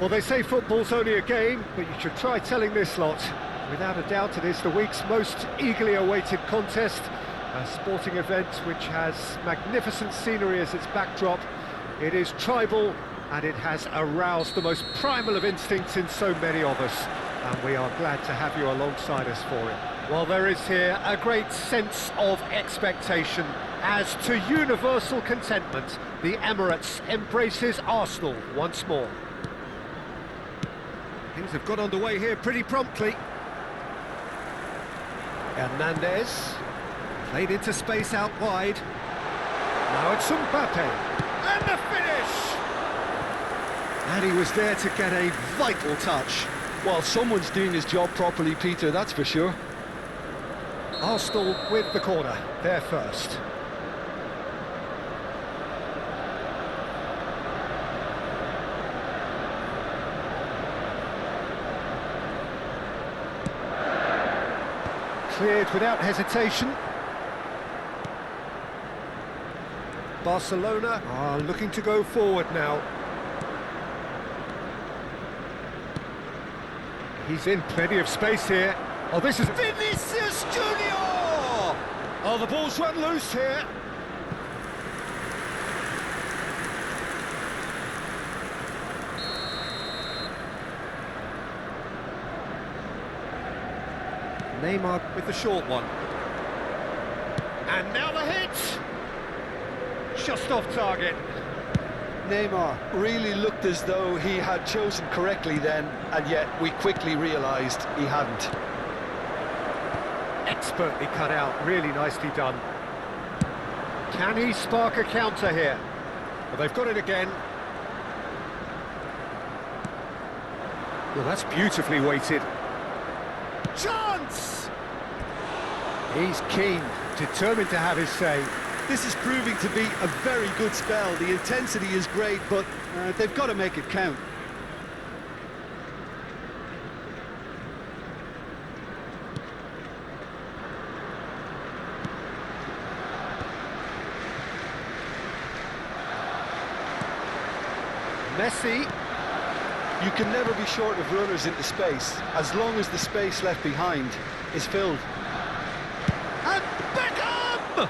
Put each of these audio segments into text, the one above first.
Well, they say football's only a game, but you should try telling this lot. Without a doubt, it is the week's most eagerly awaited contest, a sporting event which has magnificent scenery as its backdrop. It is tribal, and it has aroused the most primal of instincts in so many of us, and we are glad to have you alongside us for it. Well, there is here a great sense of expectation, as to universal contentment, the Emirates embraces Arsenal once more. Things have got underway here pretty promptly. Hernandez, played into space out wide. Now it's Mbappe, and the finish! And he was there to get a vital touch. Well, someone's doing his job properly, Peter, that's for sure. Arsenal with the corner, they're first. Cleared without hesitation. Barcelona are looking to go forward now. He's in plenty of space here. Oh, this is Vinicius Junior! Oh, the ball's run loose here. Neymar with the short one. And now the hit! Just off target. Neymar really looked as though he had chosen correctly then, and yet we quickly realised he hadn't. Expertly cut out, really nicely done. Can he spark a counter here? Well, they've got it again. Well, that's beautifully weighted. Chance! He's keen, determined to have his say. This is proving to be a very good spell. The intensity is great, but they've got to make it count. Messi. You can never be short of runners into space, as long as the space left behind is filled. And Beckham!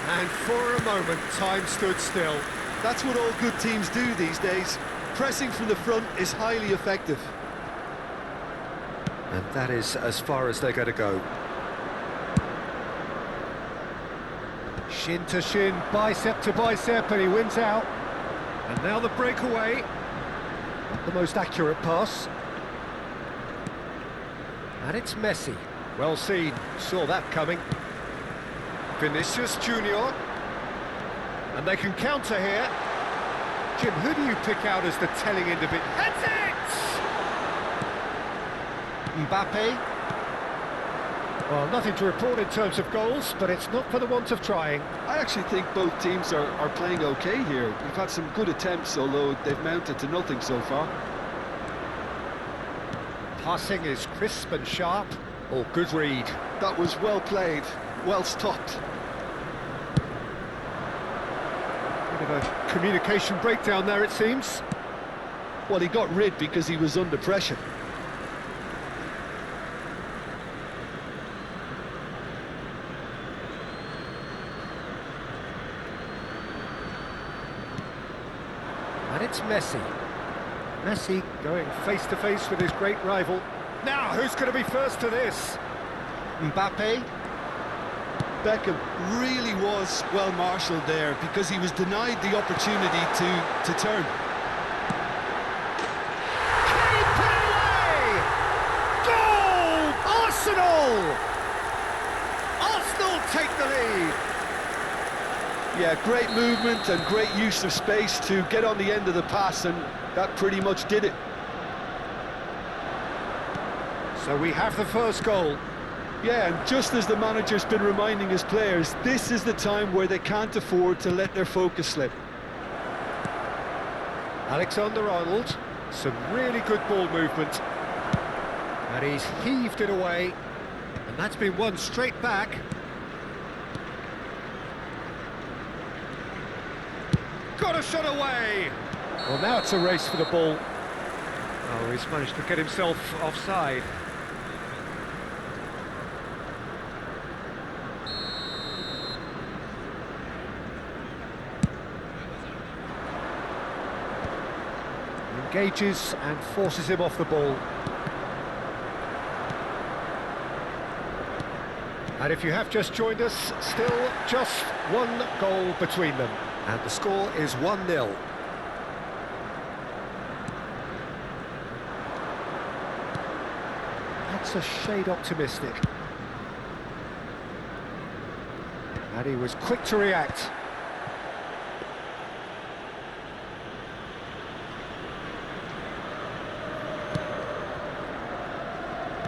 And for a moment, time stood still. That's what all good teams do these days. Pressing from the front is highly effective. And that is as far as they're going to go. Shin to shin, bicep to bicep, and he wins out. And now the breakaway. Not the most accurate pass. And it's Messi. Well seen, saw that coming. Vinicius Junior. And they can counter here. Jim, who do you pick out as the telling individual? Heads it! Mbappe. Well, nothing to report in terms of goals, but it's not for the want of trying. I actually think both teams are playing okay here. We've had some good attempts, although they've mounted to nothing so far. Passing is crisp and sharp. Oh, good read. That was well played, well stopped. Bit of a communication breakdown there, it seems. Well, he got rid because he was under pressure. And it's Messi. Messi going face-to-face with his great rival. Now, who's going to be first to this? Mbappe. Beckham really was well marshalled there because he was denied the opportunity to turn. Can he put it away? Goal! Arsenal! Arsenal take the lead. Yeah, great movement and great use of space to get on the end of the pass, and that pretty much did it. So we have the first goal. Yeah, and just as the manager's been reminding his players, this is the time where they can't afford to let their focus slip. Alexander-Arnold, some really good ball movement. And he's heaved it away. And that's been won straight back. Got a shot away! Well, now it's a race for the ball. Oh, he's managed to get himself offside. Engages and forces him off the ball. And if you have just joined us, still just one goal between them. And the score is 1-0. That's a shade optimistic. And he was quick to react.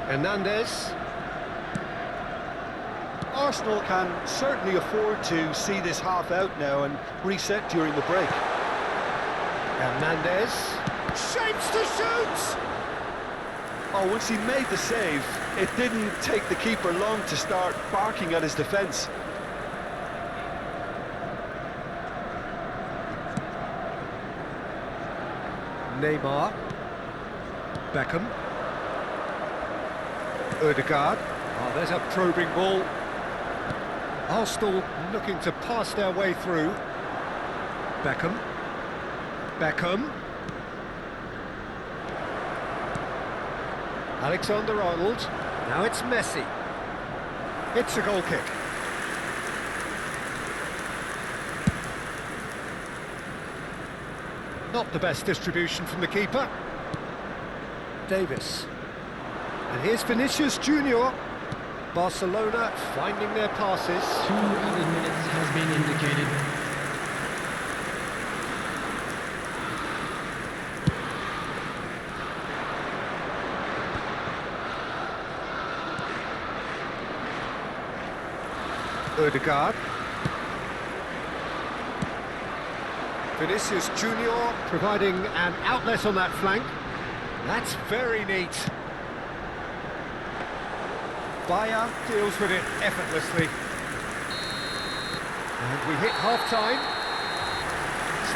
Hernandez. Arsenal can certainly afford to see this half out now and reset during the break. Hernandez. Shapes to shoot! Oh, once he made the save, it didn't take the keeper long to start barking at his defence. Neymar. Beckham. Odegaard. Oh, there's a probing ball. Arsenal looking to pass their way through. Beckham. Beckham. Alexander-Arnold. Now it's Messi. It's a goal kick. Not the best distribution from the keeper. Davis. And here's Vinicius Junior. Barcelona finding their passes. 2 added minutes has been indicated. Odegaard. Vinicius Junior providing an outlet on that flank. That's very neat. Bayer deals with it effortlessly. And we hit half-time.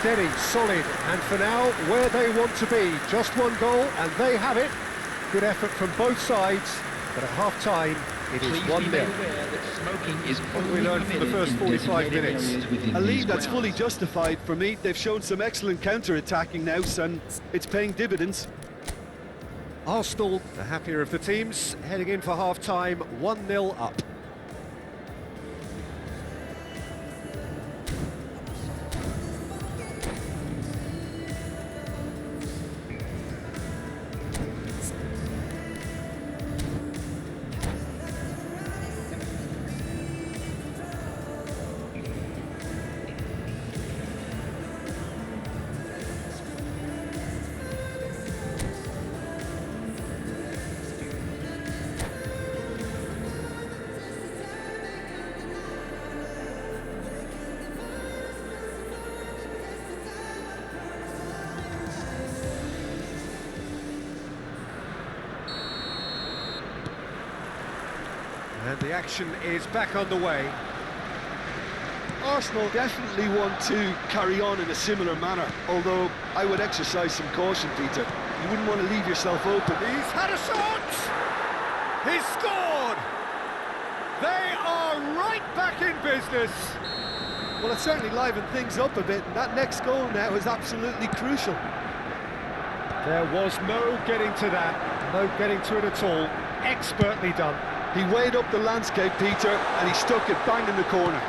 Steady, solid, and for now, where they want to be. Just one goal, and they have it. Good effort from both sides, but at half-time, it is 1-0. What have we learned from the first 45 minutes? A lead that's fully justified for me. They've shown some excellent counter-attacking now, and it's paying dividends. Arsenal, the happier of the teams, heading in for half-time, 1-0 up. The action is back underway. Arsenal definitely want to carry on in a similar manner, although I would exercise some caution, Peter. You wouldn't want to leave yourself open. He's had a shot! He's scored! They are right back in business. Well, it certainly livened things up a bit, and that next goal now is absolutely crucial. There was no getting to that, no getting to it at all. Expertly done. He weighed up the landscape, Peter, and he stuck it bang in the corner.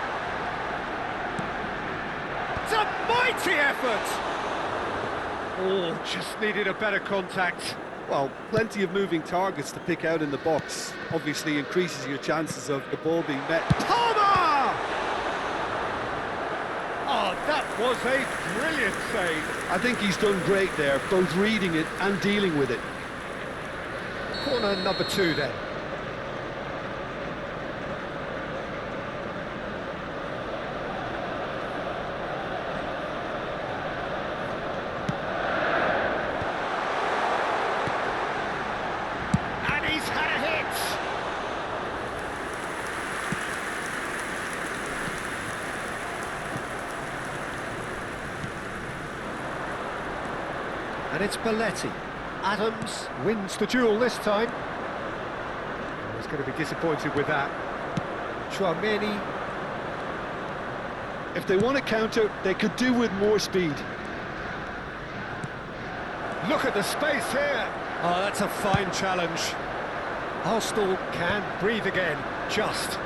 It's a mighty effort! Oh, just needed a better contact. Well, plenty of moving targets to pick out in the box. Obviously increases your chances of the ball being met. Palmer! Oh, that was a brilliant save. I think he's done great there, both reading it and dealing with it. Corner number 2 then. And he's had a hit. And it's Belletti. Adams wins the duel this time. He's going to be disappointed with that. Chouameni. If they want to counter, they could do with more speed. Look at the space here. Oh, that's a fine challenge. Arsenal can breathe again, just.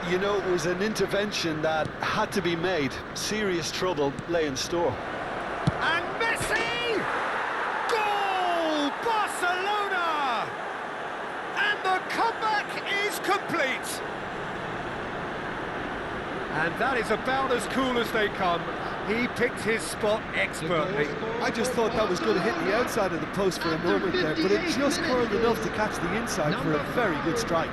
You know, it was an intervention that had to be made. Serious trouble lay in store. And Messi! Goal! Barcelona! And the comeback is complete. And that is about as cool as they come. He picked his spot expertly. I just thought that was going to hit the outside of the post for a moment there, but it just curled enough to catch the inside for a very good strike.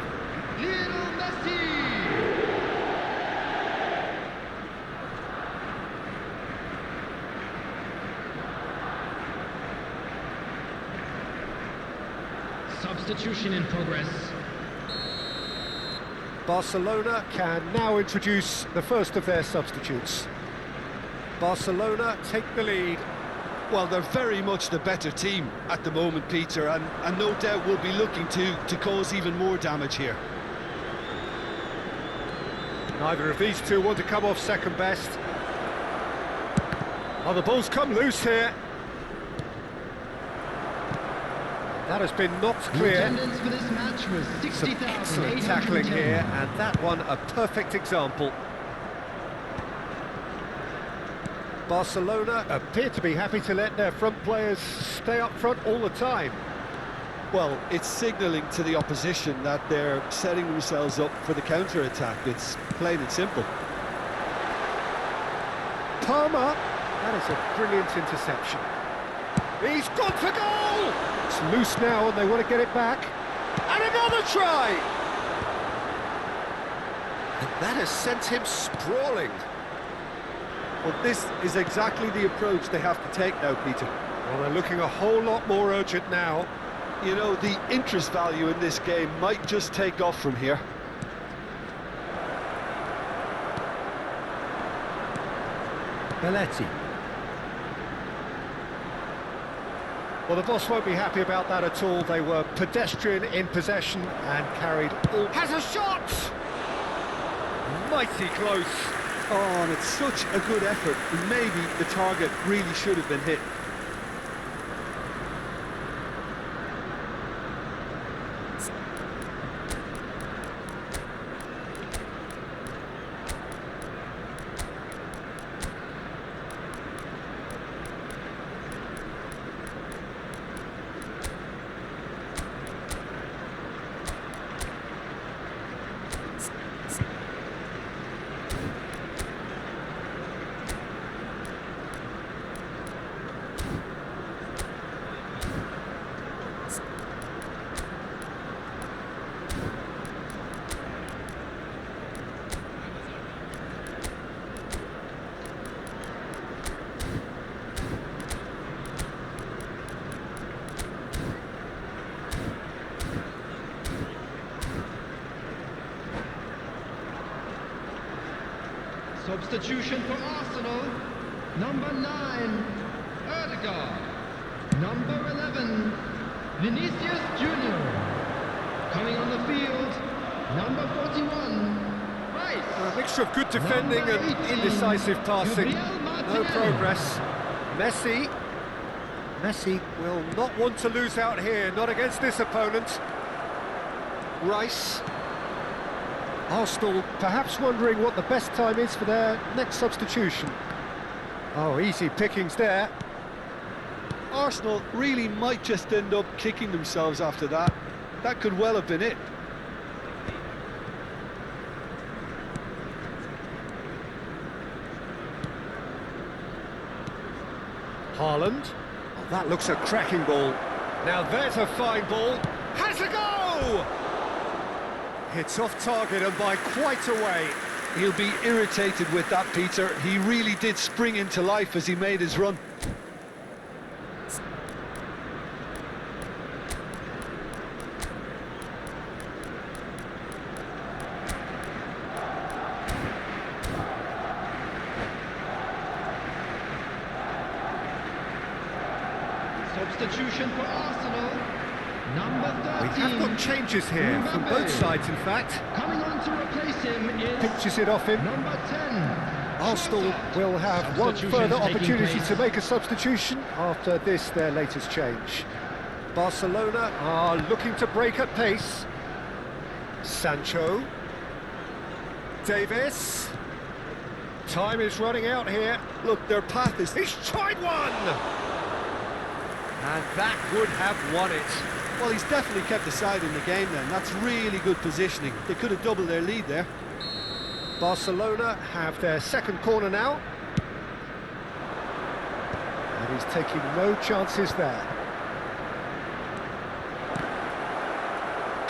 Substitution in progress. Barcelona can now introduce the first of their substitutes. Barcelona take the lead. Well, they're very much the better team at the moment, Peter, and no doubt will be looking to cause even more damage here. Neither of these two want to come off second best. Oh, the ball's come loose here. That has been knocked clear. Attendance for this match was Some excellent tackling here, and that one a perfect example. Barcelona appear to be happy to let their front players stay up front all the time. Well, it's signalling to the opposition that they're setting themselves up for the counter-attack. It's plain and simple. Palmer, that is a brilliant interception. He's gone for goal! It's loose now and they want to get it back. And another try! And that has sent him sprawling. Well, this is exactly the approach they have to take now, Peter. Well, they're looking a whole lot more urgent now. You know, the interest value in this game might just take off from here. Belletti. Well, the boss won't be happy about that at all. They were pedestrian in possession and carried all... Has a shot! Mighty close. Oh, and it's such a good effort. Maybe the target really should have been hit. Substitution for Arsenal. Number 9, Erdegaard. Number 11, Vinicius Junior. Coming on the field, number 41, Rice. A mixture of good defending Number and 18, indecisive passing. Gabriel No Martinelli. progress. Messi will not want to lose out here, not against this opponent. Rice. Arsenal perhaps wondering what the best time is for their next substitution. Oh, easy pickings there. Arsenal really might just end up kicking themselves after that. That could well have been it. Haaland. Oh, that looks a cracking ball. Now there's a fine ball. Has a go! Hits off target and by quite a way. He'll be irritated with that, Peter. He really did spring into life as he made his run. Substitution for Arsenal. Number 13. We have got changes here from both sides, in fact. Coming on to replace him is Pinches it off him. number 10. Arsenal will have one Substitutions further taking opportunity place. to make a substitution after this, their latest change. Barcelona are looking to break at pace. Sancho. Davis. Time is running out here. Look, their path is... He's tried one! And that would have won it. Well, he's definitely kept the side in the game then. That's really good positioning. They could have doubled their lead there. Barcelona have their second corner now. And he's taking no chances there.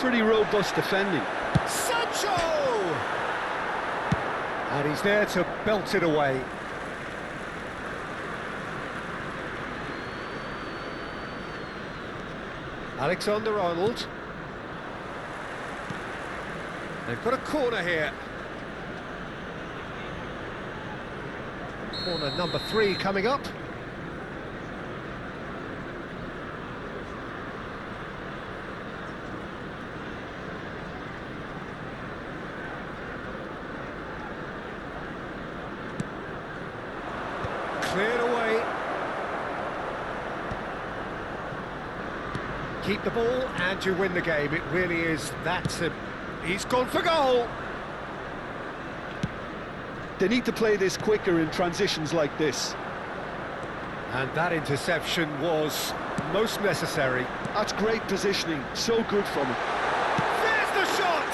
Pretty robust defending. Sancho! And he's there to belt it away. Alexander-Arnold. They've got a corner here. Corner number 3 coming up. Cleared away. Keep the ball and you win the game. It really is that simple. He's gone for goal. They need to play this quicker in transitions like this. And that interception was most necessary. That's great positioning. So good from him. There's the shot!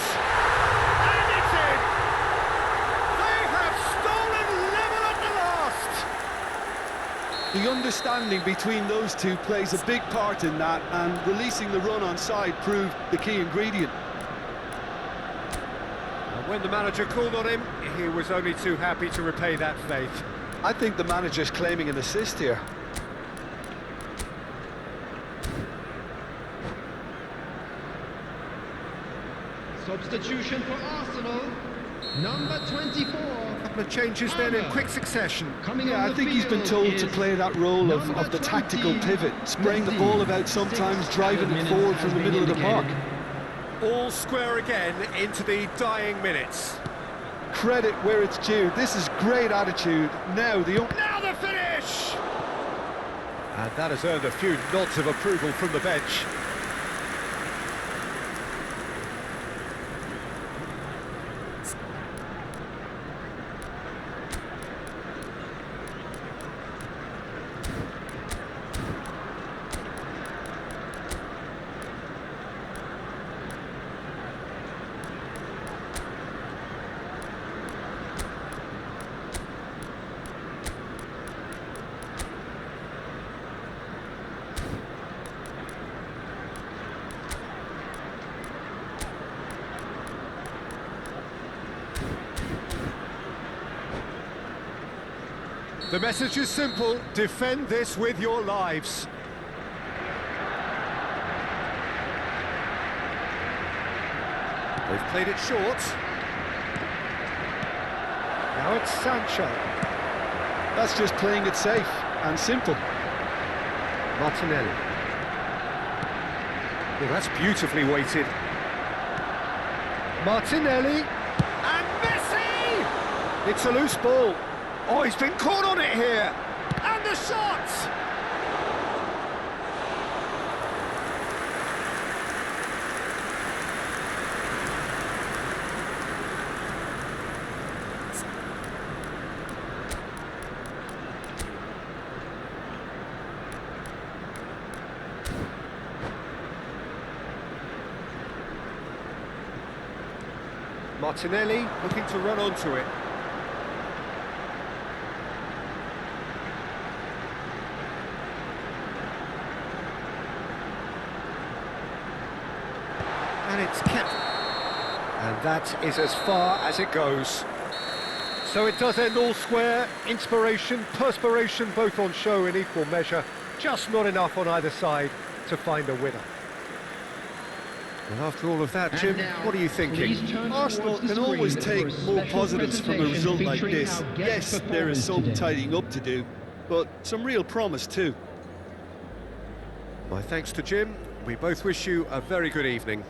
And it's in! They have stolen level at the last! The understanding between those two plays a big part in that, and releasing the run on side proved the key ingredient. And when the manager called on him, he was only too happy to repay that faith. I think the manager's claiming an assist here. Substitution for Arsenal. Number 24. A couple of changes then in quick succession. Coming Yeah, on I the think he's been field told to is play that role of number the tactical 20, pivot, spraying the Messi. ball about sometimes, driving it forward from the middle of the park. All square again into the dying minutes. Credit where it's due. This is great attitude. Now the finish! And that has earned a few nods of approval from the bench. The message is simple: defend this with your lives. They've played it short. Now it's Sancho. That's just playing it safe and simple. Martinelli. Well, that's beautifully weighted. Martinelli. And Messi! It's a loose ball. Oh, he's been caught on it here. And the shot! Martinelli looking to run onto it. And it's kept. And that is as far as it goes. So it does end all square. Inspiration, perspiration, both on show in equal measure. Just not enough on either side to find a winner. Well, after all of that, Jim, what are you thinking? Arsenal can always take more positives from a result like this. Yes, there is some tidying up to do, but some real promise too. My thanks to Jim. We both wish you a very good evening.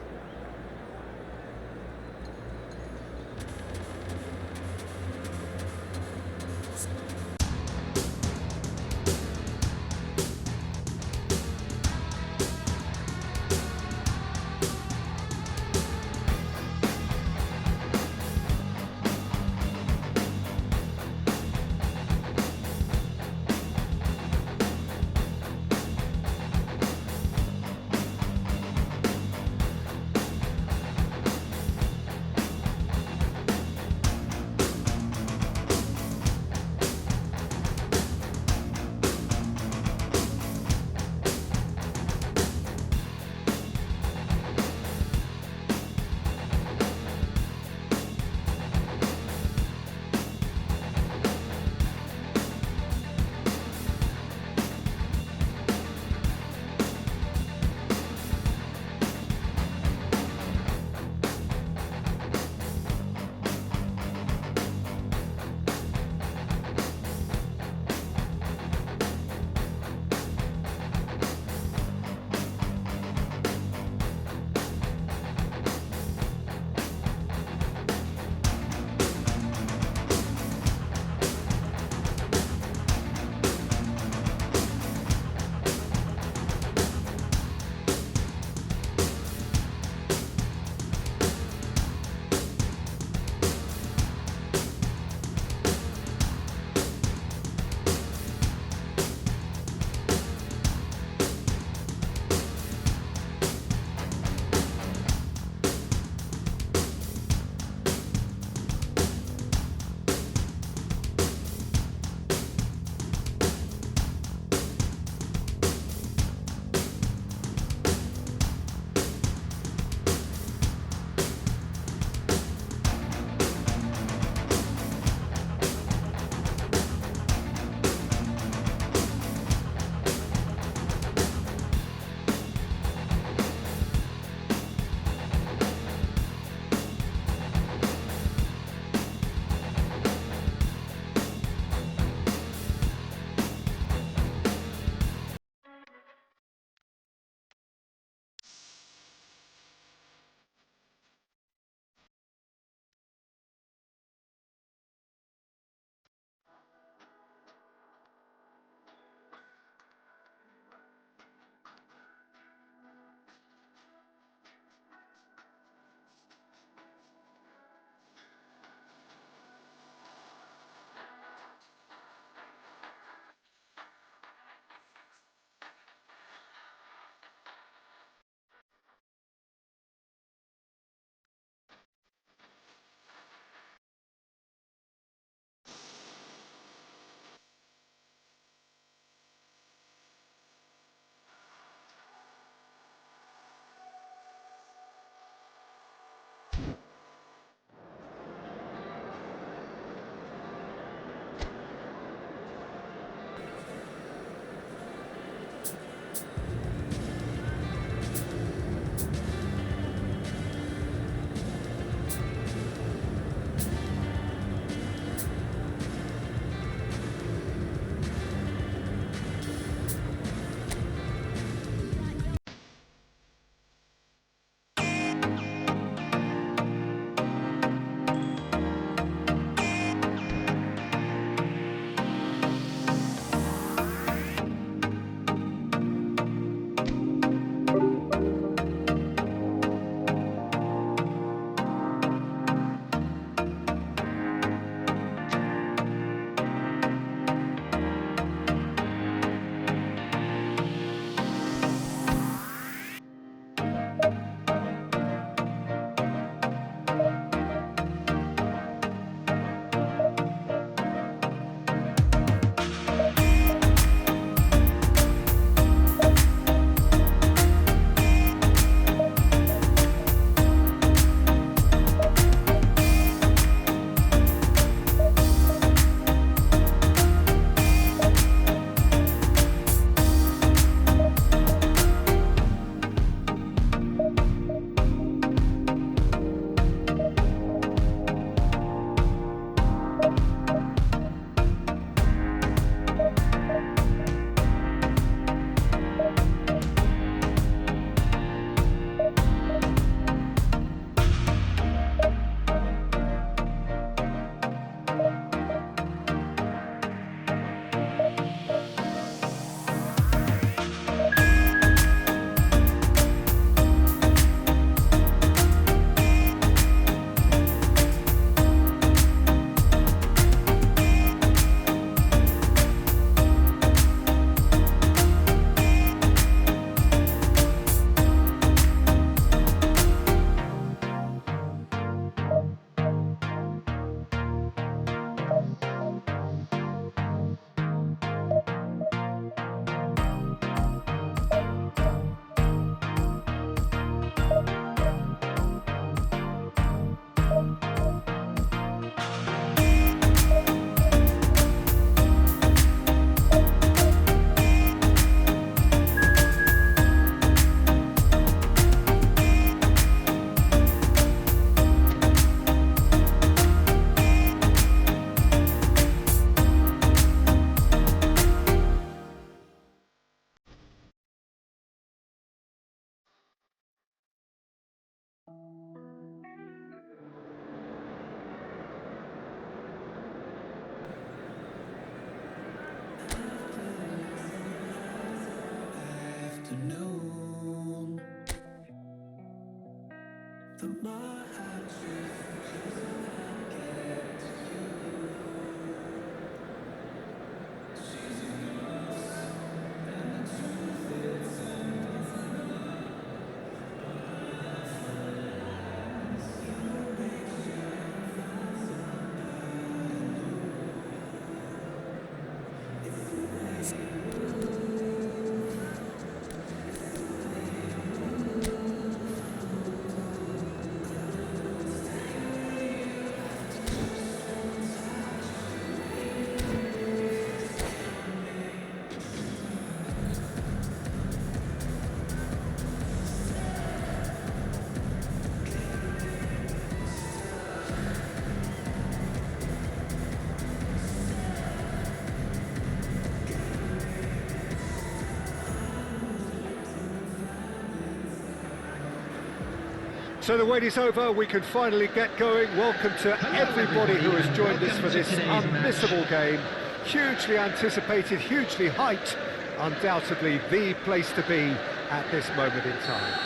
So the wait is over, we can finally get going. Welcome to everybody who has joined us for this unmissable game. Hugely anticipated, hugely hyped, undoubtedly the place to be at this moment in time.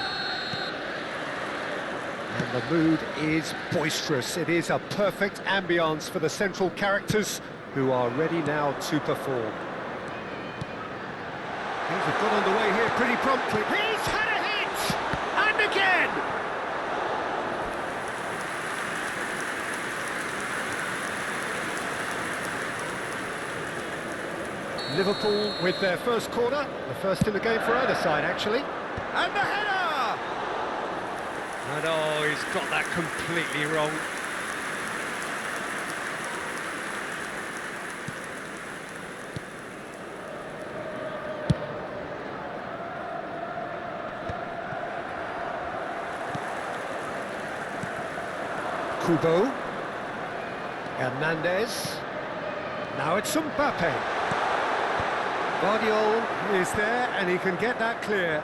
And the mood is boisterous. It is a perfect ambience for the central characters who are ready now to perform. Things have got underway here pretty promptly. He's had a hit! And again! Liverpool with their first corner, the first in the game for either side actually. And the header! And oh, he's got that completely wrong. Kubo. Hernandez. Now it's Mbappe. Guardiola is there, and he can get that clear.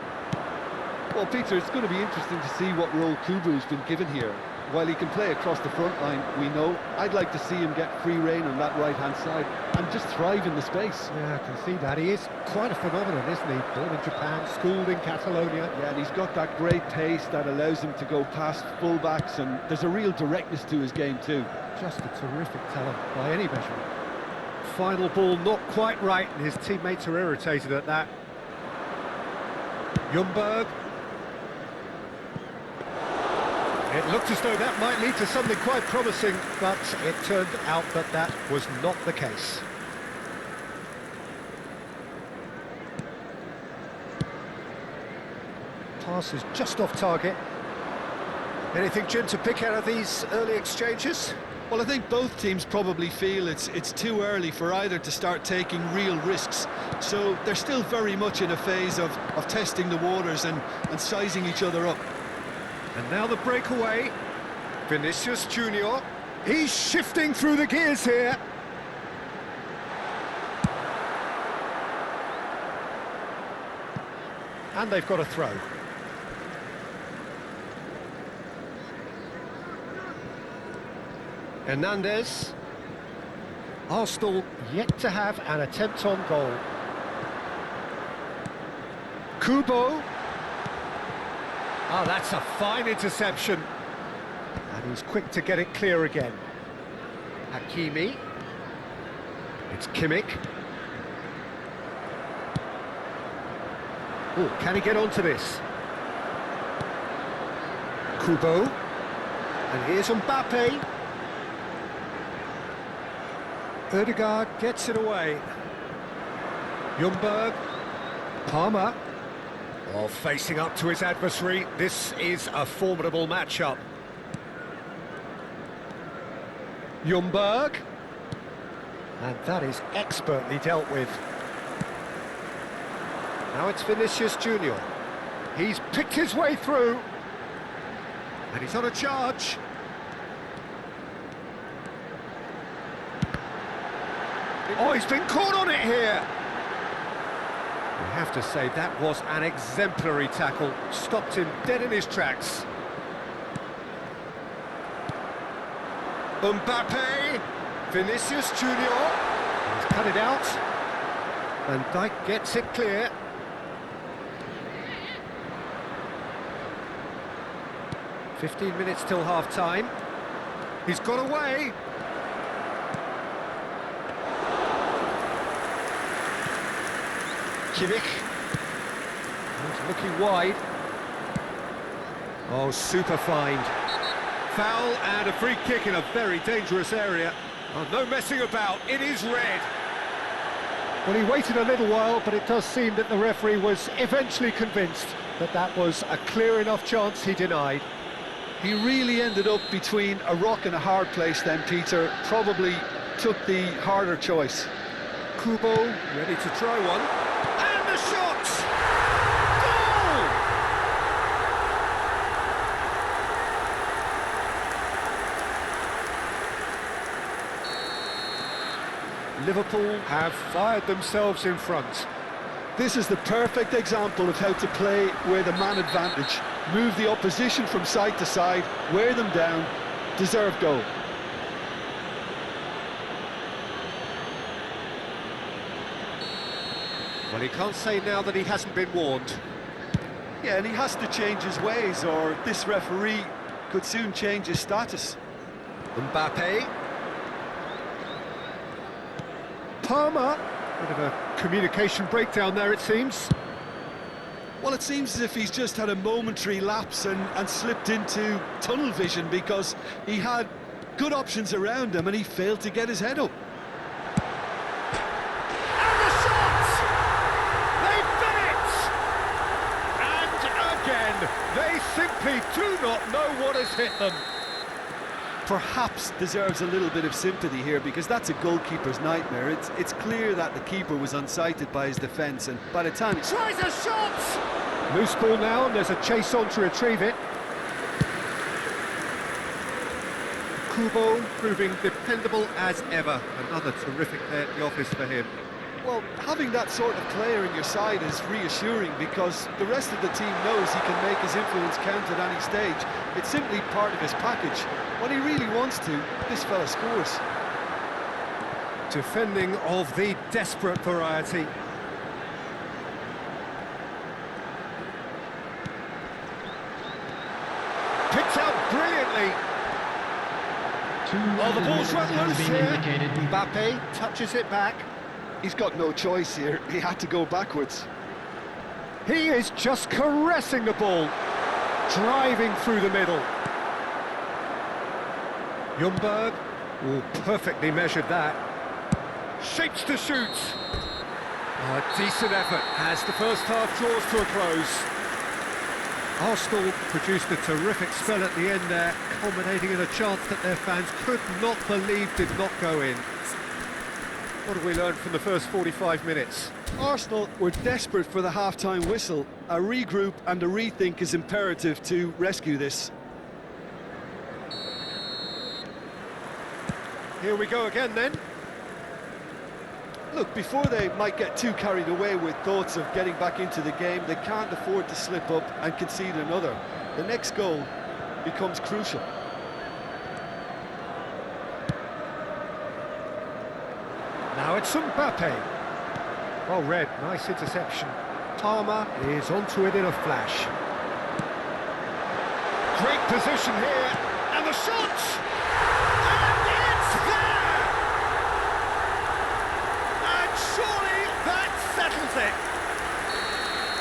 Well, Peter, it's going to be interesting to see what role Kubu's been given here. While he can play across the front line, we know, I'd like to see him get free rein on that right-hand side and just thrive in the space. Yeah, I can see that. He is quite a phenomenon, isn't he? Born in Japan, schooled in Catalonia. Yeah, and he's got that great pace that allows him to go past full-backs, and there's a real directness to his game too. Just a terrific talent by any measure. Final ball not quite right, and his teammates are irritated at that. Ljungberg. It looked as though that might lead to something quite promising, but it turned out that that was not the case. Pass is just off target. Anything, Jim, to pick out of these early exchanges? Well, I think both teams probably feel it's too early for either to start taking real risks. So they're still very much in a phase of testing the waters and sizing each other up. And now the breakaway. Vinicius Junior. He's shifting through the gears here. And they've got a throw. Hernandez. Arsenal yet to have an attempt on goal. Kubo. Oh, that's a fine interception. And he's quick to get it clear again. Hakimi. It's Kimmich. Oh, can he get onto this? Kubo. And here's Mbappe. Ødegaard gets it away. Ljungberg. Palmer. Oh, facing up to his adversary. This is a formidable matchup. Ljungberg. And that is expertly dealt with. Now it's Vinicius Junior. He's picked his way through. And he's on a charge. Oh, he's been caught on it here. We have to say that was an exemplary tackle. Stopped him dead in his tracks. Mbappe. Vinicius Junior. He's cut it out. Van Dijk gets it clear. 15 minutes till half-time. He's got away. Kimmich. He's looking wide. Oh, super find. Foul and a free kick in a very dangerous area. Oh, no messing about, it is red. Well, he waited a little while, but it does seem that the referee was eventually convinced that that was a clear enough chance he denied. He really ended up between a rock and a hard place then, Peter. Probably took the harder choice. Kubo ready to try one. And the shot! Goal! Liverpool have fired themselves in front. This is the perfect example of how to play with a man advantage. Move the opposition from side to side, wear them down, deserved goal. Well, he can't say now that he hasn't been warned. Yeah, and he has to change his ways, or this referee could soon change his status. Mbappe. Palmer. Bit of a communication breakdown there, it seems. Well, it seems as if he's just had a momentary lapse and slipped into tunnel vision, because he had good options around him and he failed to get his head up. And the shot! They've done it! And again, they simply do not know what has hit them. Perhaps deserves a little bit of sympathy here, because that's a goalkeeper's nightmare. It's clear that the keeper was unsighted by his defence, and by the time... Tries a shot! Loose ball now, and there's a chase on to retrieve it. Kubo proving dependable as ever. Another terrific day at the office for him. Well, having that sort of player in your side is reassuring, because the rest of the team knows he can make his influence count at any stage. It's simply part of his package. When he really wants to, this fella scores. Defending of the desperate variety. Picked out brilliantly. Oh, the ball's run loose here. Mbappe touches it back. He's got no choice here. He had to go backwards. He is just caressing the ball, driving through the middle. Ljungberg, oh, perfectly measured that. Shapes to shoot. A decent effort as the first half draws to a close. Arsenal produced a terrific spell at the end there, culminating in a chance that their fans could not believe did not go in. What have we learned from the first 45 minutes? Arsenal were desperate for the half-time whistle. A regroup and a rethink is imperative to rescue this. Here we go again then. Look, before they might get too carried away with thoughts of getting back into the game, they can't afford to slip up and concede another. The next goal becomes crucial. Now it's Mbappe. Well read, nice interception. Palmer is onto it in a flash. Great position here, and the shot! And it's there! And surely that settles it.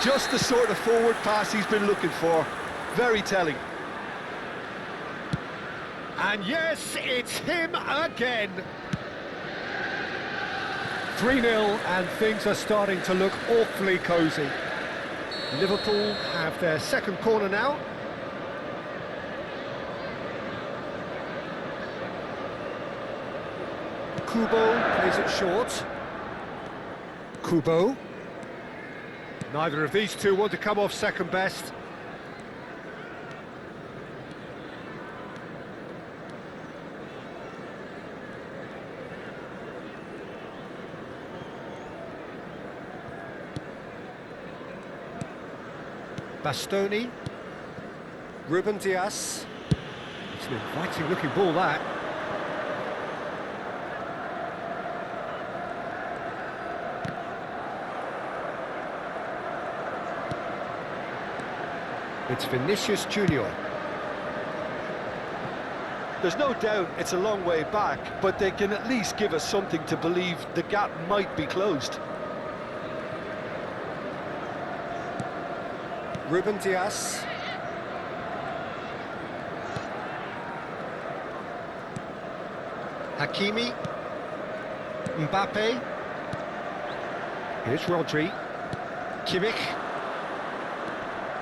Just the sort of forward pass he's been looking for. Very telling. And yes, it's him again. 3-0, and things are starting to look awfully cosy. Liverpool have their second corner now. Kubo plays it short. Kubo. Neither of these two want to come off second best. Bastoni, Ruben Dias. It's an inviting looking ball, that. It's Vinicius Junior. There's no doubt it's a long way back, but they can at least give us something to believe the gap might be closed. Ruben Dias. Hakimi. Mbappe. Here's Rodri. Kimmich.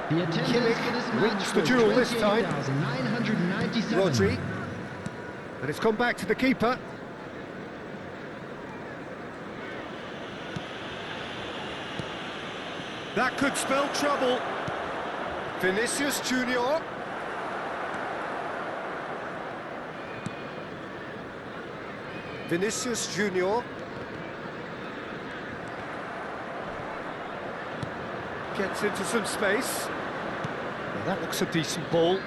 The attendance Kimmich for this wins match the was duel this time. 28,997. Rodri. And it's gone back to the keeper. That could spell trouble. Vinicius Junior. Vinicius Junior. Gets into some space. Well, that looks a decent ball.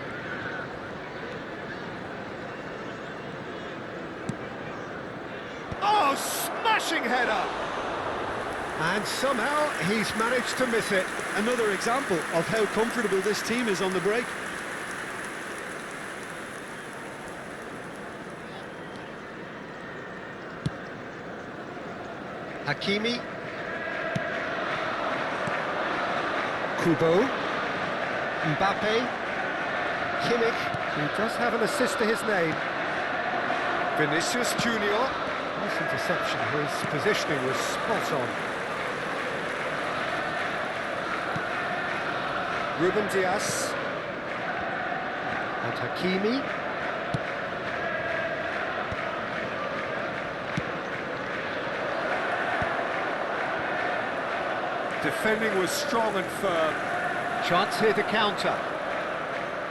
Oh, smashing header! And somehow he's managed to miss it. Another example of how comfortable this team is on the break. Hakimi. Kubo. Mbappe. Kimmich, who does have an assist to his name. Vinicius Junior. Nice interception, his positioning was spot on. Ruben Dias. And Hakimi. Defending was strong and firm. Chance here to counter.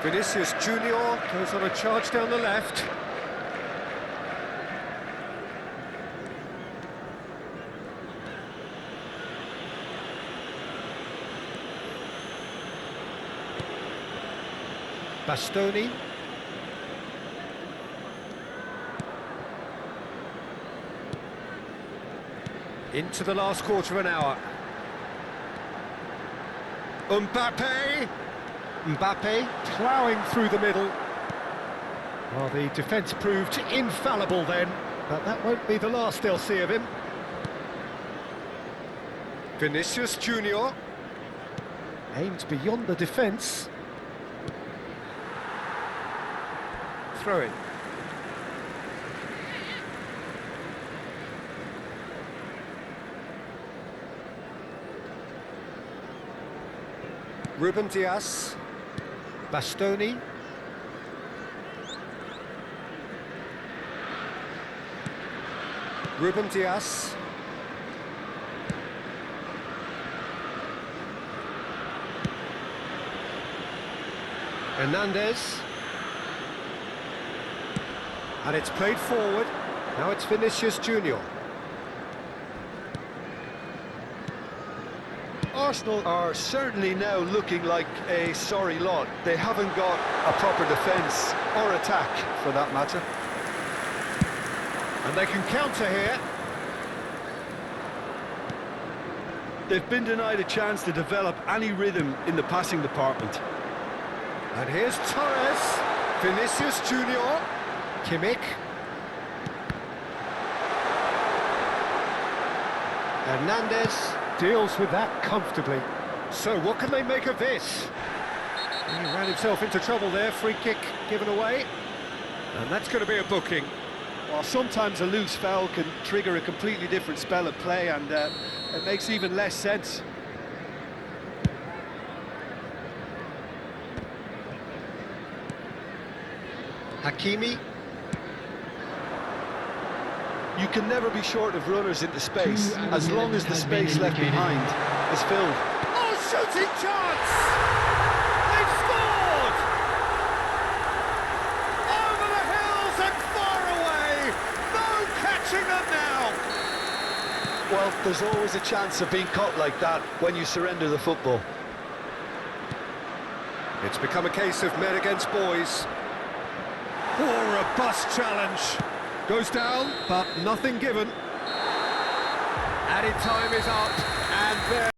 Vinicius Junior goes on a charge down the left. Bastoni. Into the last quarter of an hour. Mbappe! Mbappe ploughing through the middle. Well, the defence proved infallible then, but that won't be the last they'll see of him. Vinicius Junior. Aimed beyond the defence. Throw in. Ruben Dias. Bastoni. Ruben Dias. Hernandez. And it's played forward. Now it's Vinicius Junior. Arsenal are certainly now looking like a sorry lot. They haven't got a proper defence or attack, for that matter. And they can counter here. They've been denied a chance to develop any rhythm in the passing department. And here's Torres. Vinicius Junior. Kimmich. Hernandez deals with that comfortably. So what can they make of this? He ran himself into trouble there, free kick given away. And that's going to be a booking. Well, sometimes a loose foul can trigger a completely different spell of play, and it makes even less sense. Hakimi. You can never be short of runners into space, as long as the has been space left indicated. behind is filled. Oh, shooting chance! They've scored! Over the hills and far away! No catching them now! Well, there's always a chance of being caught like that when you surrender the football. It's become a case of men against boys. Oh, robust challenge. Goes down, but nothing given. Added time is up, and there...